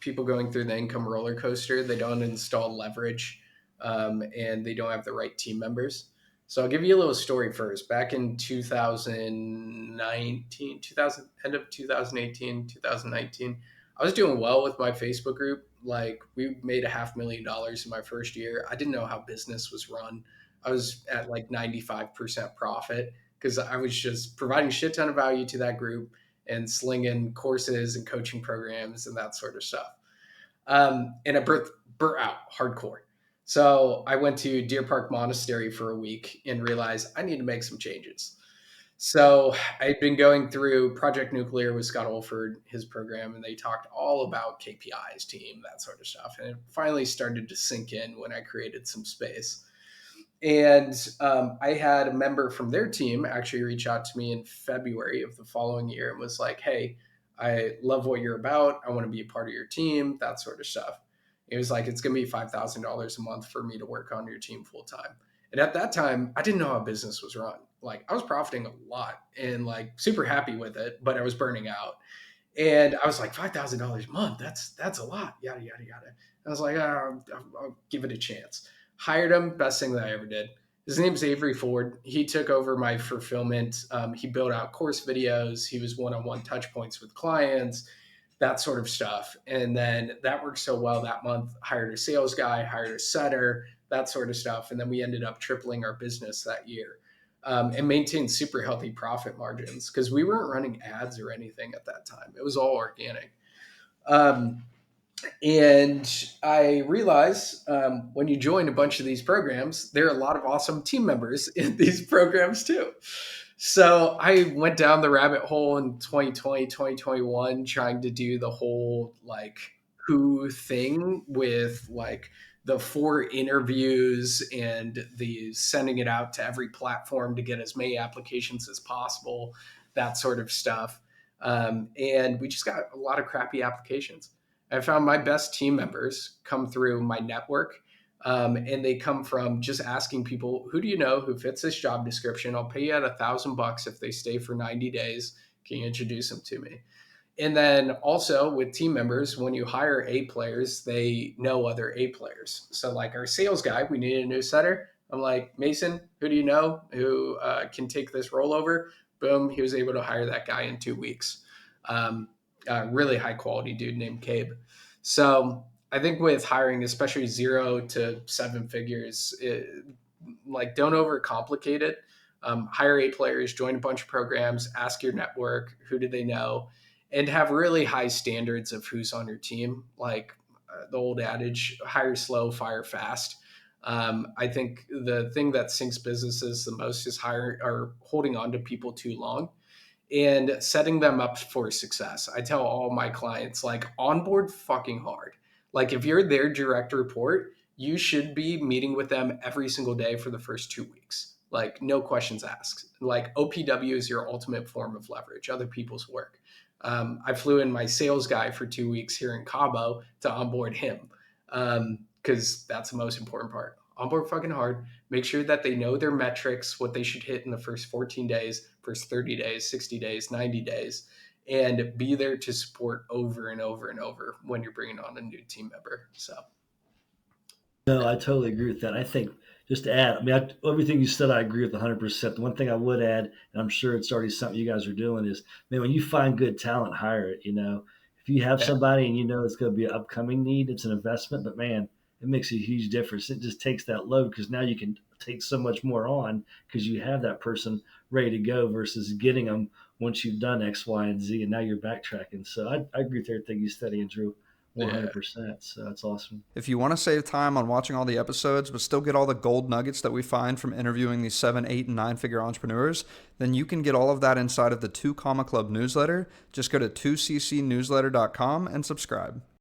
people going through the income roller coaster, they don't install leverage, and they don't have the right team members. So I'll give you a little story first. Back in 2019, 2000, end of 2018, 2019, I was doing well with my Facebook group. Like we made $500,000 in my first year. I didn't know how business was run. I was at like 95% profit because I was just providing a shit ton of value to that group and slinging courses and coaching programs and that sort of stuff. And I burnt out hardcore. So I went to Deer Park Monastery for a week and realized I need to make some changes. So I'd been going through Project Nuclear with Scott Olford, his program, and they talked all about KPIs, team, that sort of stuff. And it finally started to sink in when I created some space. And I had a member from their team actually reach out to me in February of the following year and was like, "Hey, I love what you're about. I want to be a part of your team," that sort of stuff. It was like, it's going to be $5,000 a month for me to work on your team full time. And at that time, I didn't know how business was run. Like, I was profiting a lot and like super happy with it, but I was burning out. And I was like, $5,000 a month, that's a lot, yada, yada, yada. I was like, oh, I'll give it a chance. Hired him, best thing that I ever did. His name's Avery Ford. He took over my fulfillment. He built out course videos. He was one-on-one touch points with clients, that sort of stuff. And then that worked so well that month. Hired a sales guy, hired a setter, that sort of stuff. And then we ended up tripling our business that year, and maintained super healthy profit margins because we weren't running ads or anything at that time. It was all organic. Um, and I realized when you join a bunch of these programs, there are a lot of awesome team members in these programs too. So I went down the rabbit hole in 2020, 2021, trying to do the whole like who thing with like the 4 interviews and the sending it out to every platform to get as many applications as possible, that sort of stuff. And we just got a lot of crappy applications. I found my best team members come through my network, and they come from just asking people, who do you know who fits this job description? I'll pay you out $1,000 if they stay for 90 days. Can you introduce them to me? And then also with team members, when you hire A players, they know other A players. So like our sales guy, we need a new setter. I'm like, Mason, who do you know who can take this rollover? Boom, he was able to hire that guy in 2 weeks. Really high quality dude named Cabe. So I think with hiring, especially 0 to 7 figures, like don't overcomplicate it. Hire A players, join a bunch of programs, ask your network, who do they know, and have really high standards of who's on your team. Like the old adage, hire slow, fire fast. I think the thing that sinks businesses the most is hire or holding on to people too long and setting them up for success. I tell all my clients, like, onboard fucking hard. Like, if you're their direct report, you should be meeting with them every single day for the first 2 weeks. Like, no questions asked. Like, OPW is your ultimate form of leverage, other people's work. I flew in my sales guy for 2 weeks here in Cabo to onboard him, because that's the most important part. Onboard fucking hard. Make sure that they know their metrics, what they should hit in the first 14 days, first 30 days, 60 days, 90 days, and be there to support over and over and over when you're bringing on a new team member. So, No, I totally agree with that. I think just to add, I mean, everything you said, I agree with 100%. The one thing I would add, and I'm sure it's already something you guys are doing, is, man, when you find good talent, hire it. If you have yeah, somebody and you know it's going to be an upcoming need, it's an investment, but man, it makes a huge difference. It just takes that load because now you can take so much more on because you have that person ready to go versus getting them once you've done X, Y, and Z, and now you're backtracking. So I agree with everything you said, Andrew, yeah. 100%. So that's awesome. If you want to save time on watching all the episodes, but still get all the gold nuggets that we find from interviewing these 7, 8, and 9-figure entrepreneurs, then you can get all of that inside of the 2 Comma Club newsletter. Just go to 2ccnewsletter.com and subscribe.